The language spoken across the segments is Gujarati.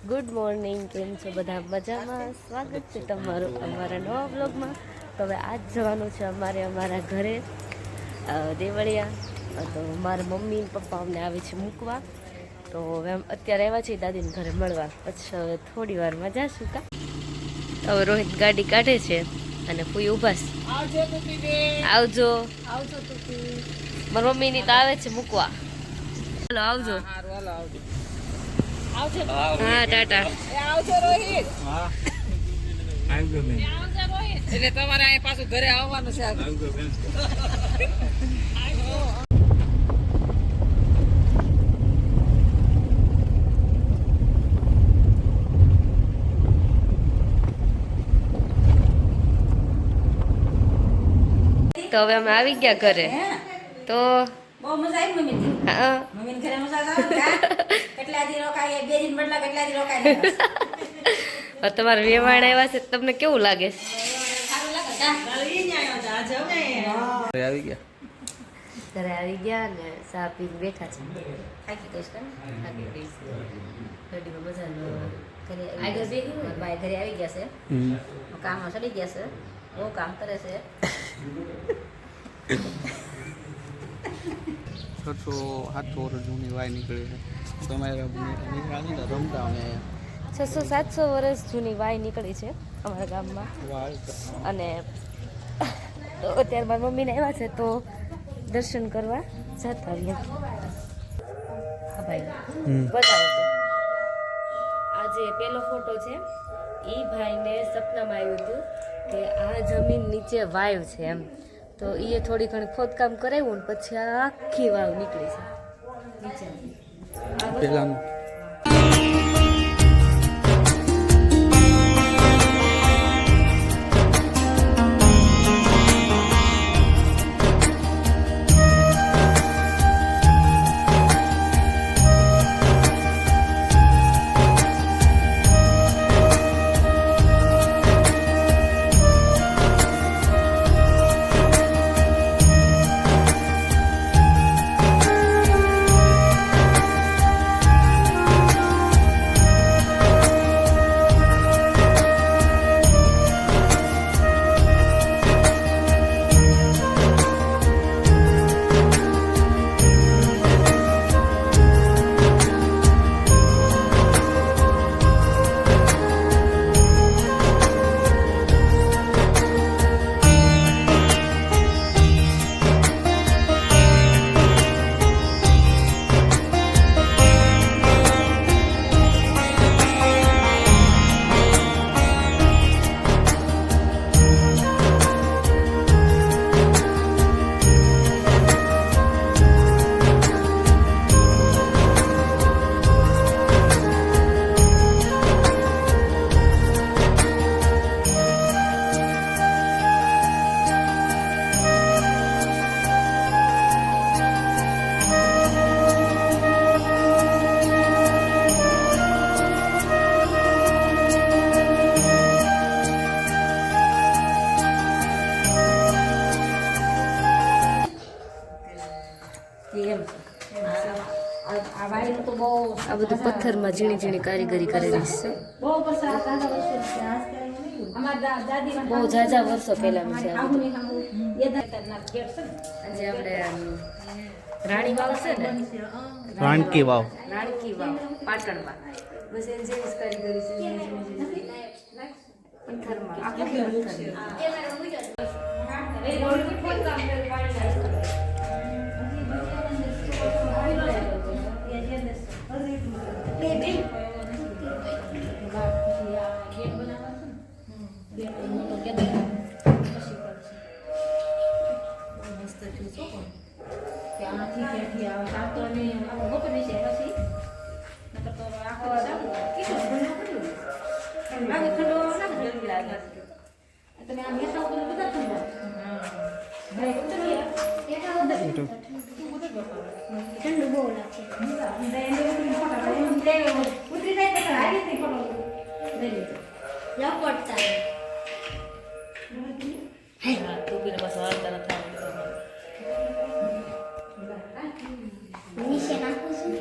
ગુડ મોર્નિંગ, કેમ છો બધા? મજામાં? સ્વાગત છે તમારું અમારા નવા બ્લોગમાં. તો હવે આજ જવાનું છે અમારે અમારા ઘરે દેવળિયા. તો મારા મમ્મી પપ્પા અમને આવે છે મૂકવા. તો હવે અત્યારે આવ્યા છીએ દાદીને ઘરે મળવા. પછી હવે થોડી વારમાં જઈશું. હવે રોહિત ગાડી કાઢે છે અને ફૂઈ ઊભા છે. આવજો આવજો. મારી મમ્મીની તો આવે છે મૂકવા. ચાલો આવજો. હા ટાટા. આવજો રોહિત. હા આવજો બેન. આવજો રોહિત. એટલે તમારે અહીં પાછું ઘરે આવવાનું છે. આવજો બેન. તો હવે અમે આવી ગયા ઘરે. તો બહુ મજા આવી મમ્મી. હા મમ્મી ઘરે મજા આવે. કેટલા દી રોકાય? 2 દિન બદલા કેટલા દી રોકાય? તમારે વેવાણ આવ્યા છે, તમને કેવું લાગે છે? સારું લાગે કા? આવી ગયા. ઘરે આવી ગયા ને ચા પીને બેઠા છે. થાકી ગઈશ ને? થાકી ગઈશ. ગાડીમાં મજાનો ઘરે આગળ બેહી ભાઈ ઘરે આવી ગયા છે. કામમાં ચડી ગયા છે. બહુ કામ કરે છે. 600-700 વર્ષ જૂની વાય નીકળી છે. તમારે રમતા અમે 600-700 વર્ષ જૂની વાય નીકળી છે અમારા ગામમાં. અને તો અત્યારે મારી મમ્મીને આવ્યા છે તો દર્શન કરવા જતા રહીએ. હા ભાઈ બતાવો તો. આ જે પેલો ફોટો છે એ ભાઈને સપનામાં આવ્યું હતું કે આ જમીન નીચે વાવ છે એમ. તો એ થોડી ઘણી ખોદકામ કરાવ્યું ને પછી આ આખી વાવ નીકળી છે નીચે. પેલાનું આ બધું પથ્થરમાં ઝીણી ઝીણી કારીગરી કરેલી છે. બહુ ઝાઝા વર્ષો પહેલાનું છે. આજે આપણે રાણી વાવ છે ને, રાણકી વાવ પાટણમાં બસ એની જેવી જ કારીગરી છે. પથ્થરમાં આખું ઠંડુ બહુ લાગે. નીચે નાખું છું.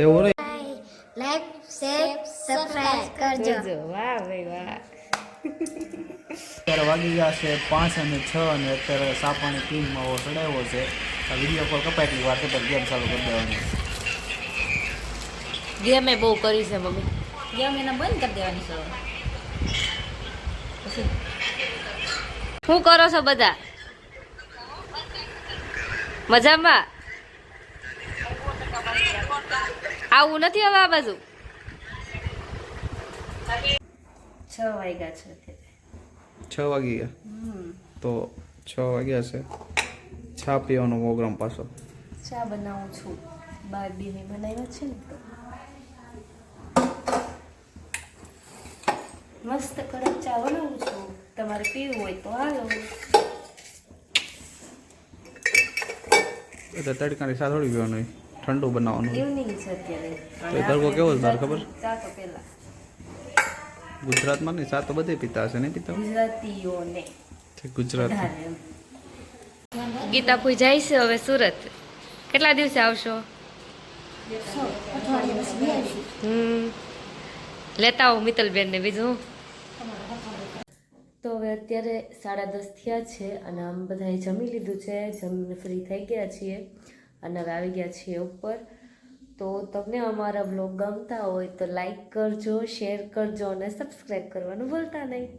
એવું નહીં. લાઈક શેર સબસ્ક્રાઇબ કરજો જોજો વાહ ભાઈ વાહ. અત્યારે વાગી ગયા છે 5 અને 6 અને અત્યારે સાપાણી ટીમમાં એવો ચડાવ્યો છે. આ વિડીયો કોલ કપાય એટલી વાર તો ગેમ ચાલુ કરી દેવાની. ગેમ એ બહુ કરી છે મમ્મી. ગેમ એને બંધ કરી દેવાની છે શું કરો છો બધા? મજામાં? આવું નથી હવે આ બાજુ. 6 વાગ્યા છે અત્યારે. 6 વાગી ગયા તો 6 વાગ્યા છે. ચા પીવાનો પ્રોગ્રામ પાછો. ચા બનાવું છું. બારડીને બનાવ્યા છે ને તો મસ્ત કડક ચા બનાવું છું. તમારે પીવું હોય તો હાલો. એટલે તડકાની ચા થોડી પીવાનું હોય, ઠંડુ બનાવવાનું. ઇવનિંગ છે અત્યારે. તો એ તડકો કેવો છે તારે ખબર? ચા તો પેલા ગુજરાતમાં નહીં, ચા તો બધે પીતા હશે, નહીં પીતા? ગુજરાતીઓને ગુજરાત વધારે એમ. ગીતા પૂઈ જાય છે હવે સુરત. કેટલા દિવસે આવશો? લેતા આવો મિત્તલબેન ને બીજું. તો હવે અત્યારે 10:30 થયા છે અને આમ બધાએ જમી લીધું છે. જમીને ફ્રી થઈ ગયા છીએ અને હવે આવી ગયા છીએ ઉપર. તો તમને અમારા બ્લોગ ગમતા હોય તો લાઈક કરજો, શેર કરજો અને સબસ્ક્રાઈબ કરવાનું ભૂલતા નહીં.